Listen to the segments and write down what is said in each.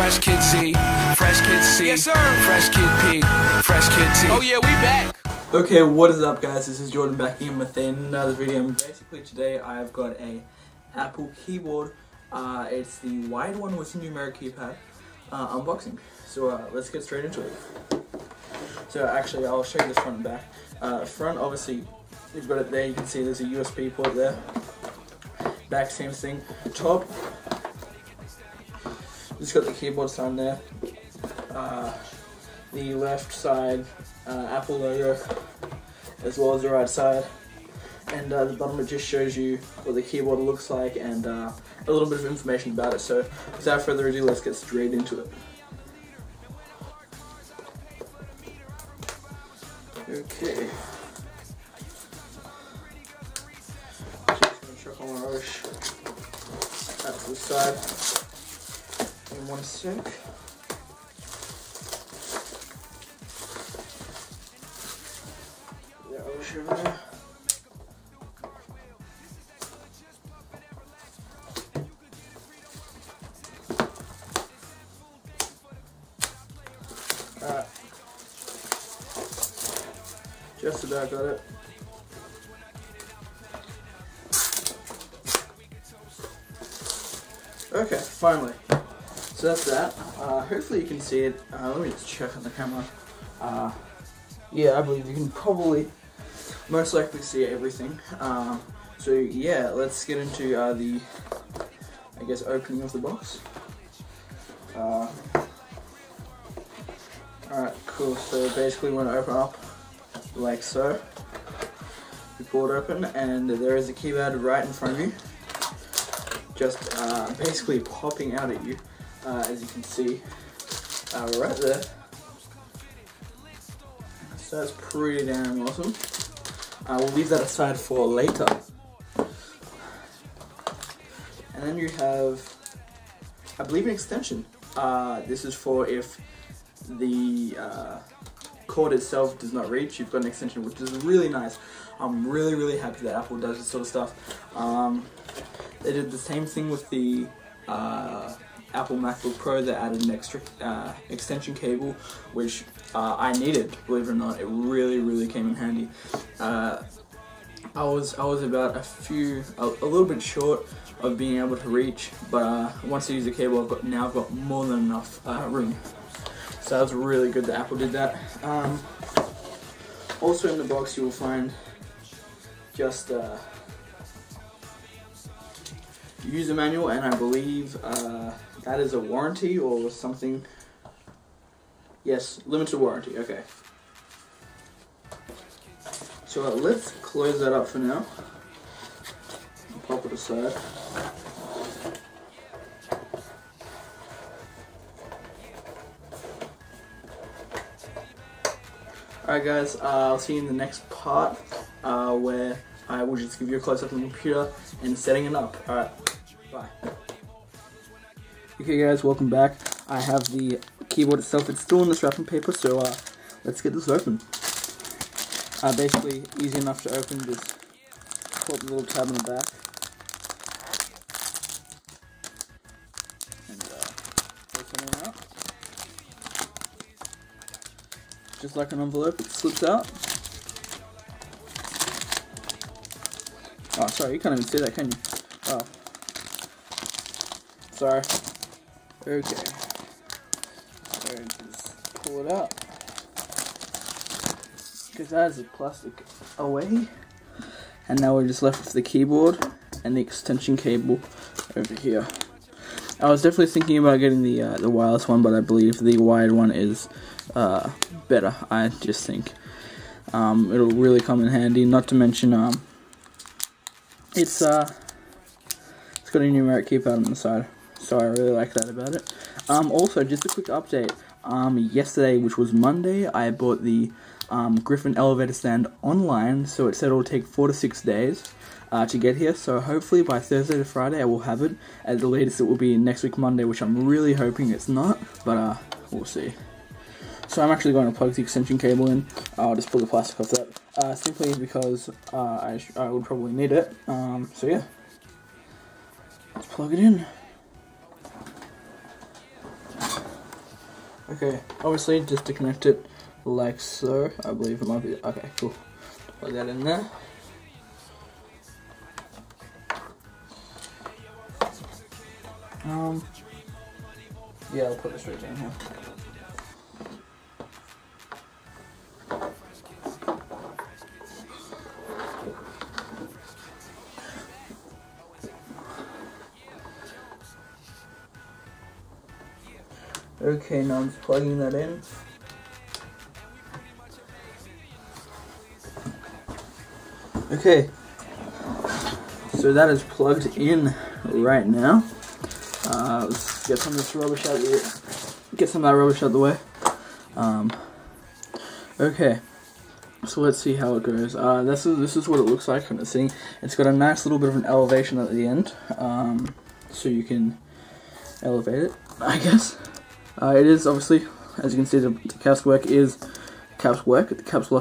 Fresh Kid Z, Fresh Kid C, yes sir. Fresh Kid P, Fresh Kid T. Oh yeah, we back. Okay, what is up guys? This is Jordan back in with another video. And basically today I've got a Apple keyboard. It's the wide one with the numeric keypad unboxing. So let's get straight into it. So actually I'll show you this front and back. Front, obviously you've got it there, you can see there's a USB port there. Back, same thing. Top, just got the keyboard sign there. The left side Apple logo, as well as the right side, and the bottom it just shows you what the keyboard looks like and a little bit of information about it. So without further ado, let's get straight into it. Okay. Just gonna chuck all my rubbish out to the side in one sec. Over there. Alright. Just about got it. Okay, finally. So that's that. Hopefully you can see it. Let me just check on the camera. Yeah, I believe you can probably most likely see everything. So yeah, let's get into the, I guess, opening of the box. Alright, cool. So basically we're going to open up like so. We pull it open and there is a keypad right in front of you. Just basically popping out at you, as you can see, right there. So that's pretty damn awesome. We'll leave that aside for later. And then you have, I believe, an extension. This is for if the cord itself does not reach, you've got an extension, which is really nice. I'm really happy that Apple does this sort of stuff. They did the same thing with the Apple MacBook Pro. They added an extra extension cable, which I needed, believe it or not. It really came in handy. I was about a little bit short of being able to reach, but once I use the cable, I've got more than enough room. So that was really good that Apple did that. Also in the box you will find just user manual, and I believe that is a warranty or something. Yes, limited warranty, okay. So let's close that up for now. Pop it aside. Alright guys, I'll see you in the next part where I will just give you a close-up on the computer and setting it up. Alright, bye. Okay guys, welcome back. I have the keyboard itself. It's still in this wrapping paper, so let's get this open. Basically, easy enough to open. Just pull up the little tab in the back. And pull something out. Just like an envelope, it slips out. Oh, sorry, you can't even see that, can you? Oh. Sorry. Okay. So just pull it out. Because that is the plastic away. And now we're just left with the keyboard and the extension cable over here. I was definitely thinking about getting the wireless one, but I believe the wired one is better. I just think it'll really come in handy. Not to mention it's got a numeric keypad on the side, so I really like that about it. Also, just a quick update. Yesterday, which was Monday, I bought the Griffin elevator stand online, so it said it'll take 4 to 6 days to get here, so hopefully by Thursday to Friday I will have it. At the latest it will be next week Monday, which I'm really hoping it's not, but we'll see. So I'm actually going to plug the extension cable in. I'll just pull the plastic off that, simply because I would probably need it. So yeah, let's plug it in. Okay, obviously just to connect it like so. I believe it might be, okay, cool. Plug that in there. Yeah, I'll put it straight down here. Okay, now I'm just plugging that in. Okay, so that is plugged in right now. Let's get some of this rubbish out of here. Get some of that rubbish out of the way. Okay, so let's see how it goes. This is what it looks like when it's sitting. It's got a nice little bit of an elevation at the end, so you can elevate it, I guess. It is obviously, as you can see, the caps lock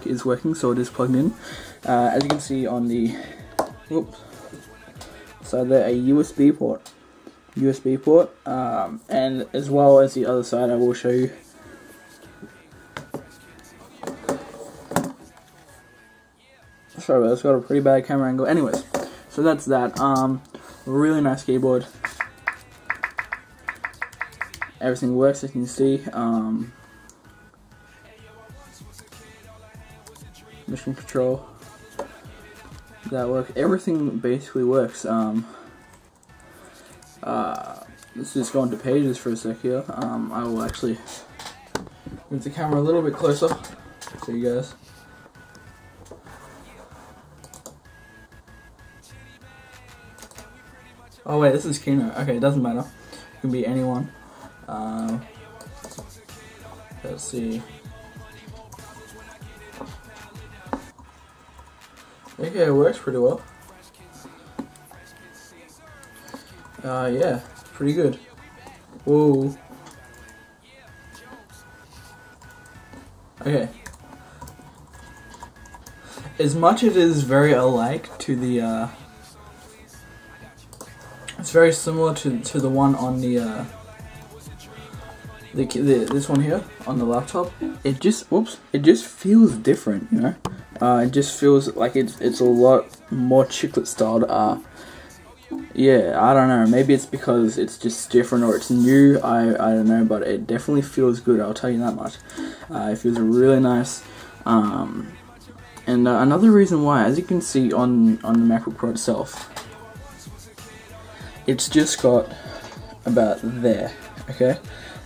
is working, so it is plugged in. As you can see on the side there, a USB port, and as well as the other side, I will show you. Sorry about this, got a pretty bad camera angle. Anyways, so that's that. Really nice keyboard. Everything works, as you can see. Mission control. That works. Everything basically works. Let's just go into pages for a sec here. I will actually move the camera a little bit closer so you guys. Oh wait, this is Keynote. Okay, it doesn't matter. It can be anyone. Let's see. Okay, it works pretty well. Yeah, pretty good. Whoa. Okay. As much as it is very alike to the, it's very similar to the one on the this one here on the laptop. It just feels different, you know. It just feels like it's a lot more chiclet styled. Yeah, I don't know. Maybe it's because it's just different or it's new. I don't know, but it definitely feels good. I'll tell you that much. It feels really nice. And another reason why, as you can see on the MacBook Pro itself, it's just got about there. Okay,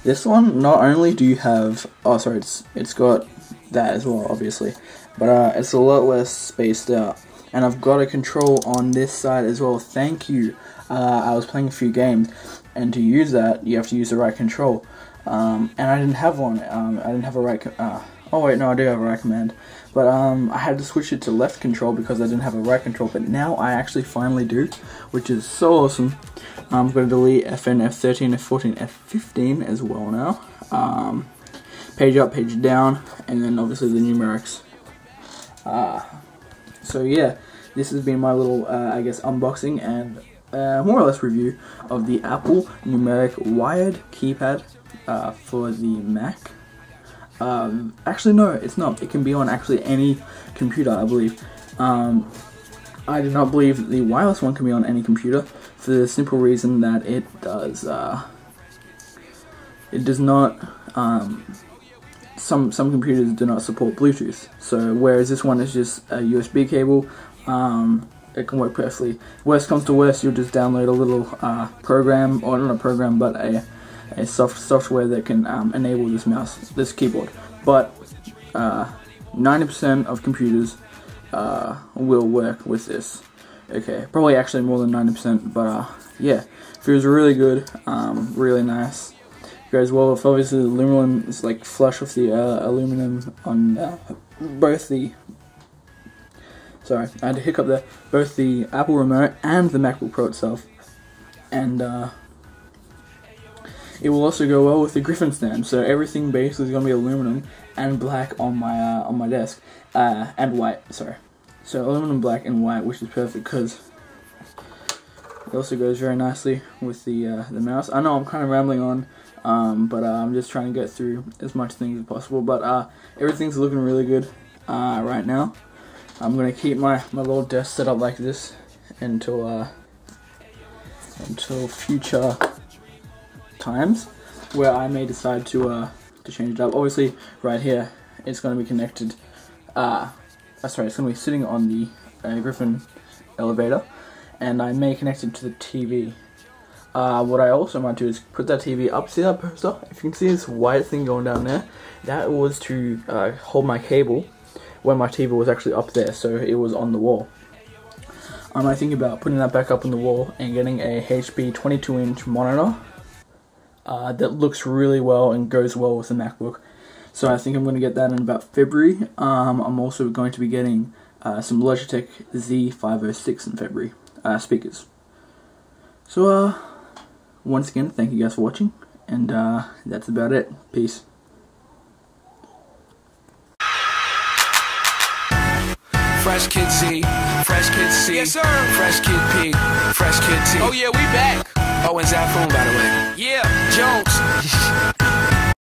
this one, not only do you have, oh sorry, it's got that as well, obviously, but it's a lot less spaced out. And I've got a control on this side as well. Thank you. I was playing a few games, and to use that, you have to use the right control. And I didn't have one. I didn't have a right. Oh wait, no, I do have a right command. But I had to switch it to left control because I didn't have a right control. But now I actually finally do, which is so awesome. I'm going to delete FN, F13, F14, F15 as well now. Page up, page down, and then obviously the numerics. So yeah, this has been my little, I guess, unboxing and more or less review of the Apple Numeric wired keypad for the Mac. Actually, no, it's not. It can be on actually any computer, I believe. I do not believe the wireless one can be on any computer for the simple reason that it does not. Some computers do not support Bluetooth, so whereas this one is just a USB cable, it can work perfectly. Worst comes to worst, you'll just download a little program, or not a program, but a software that can enable this keyboard. But 90% of computers will work with this. Okay, probably actually more than 90%, but yeah, feels really good, really nice. Goes well with obviously the aluminum is like flush with the aluminum on both the. Sorry, I had to hiccup there. Both the Apple remote and the MacBook Pro itself, and it will also go well with the Griffin stand. So everything basically is gonna be aluminum and black on my desk, and white. Sorry, so aluminum, black, and white, which is perfect because It also goes very nicely with the mouse. I know I'm kind of rambling on, but I'm just trying to get through as much things as possible. But everything's looking really good right now. I'm gonna keep my little desk set up like this until future times where I may decide to change it up. Obviously, right here it's going to be connected. It's going to be sitting on the Griffin elevator, and I may connect it to the TV. What I also might do is put that TV up. See that poster? If you can see this white thing going down there, that was to hold my cable when my TV was actually up there, so it was on the wall. I might think about putting that back up on the wall and getting a HP 22-inch monitor that looks really well and goes well with the MacBook. So I think I'm going to get that in about February. I'm also going to be getting some Logitech Z506 in February speakers. So once again, thank you guys for watching, and that's about it. Peace. Fresh Kid Z, Fresh Kid C, yes sir. Fresh Kid P, Fresh Kid T. Oh yeah, we back. Oh, and Zafoon, by the way. Yeah, Jones.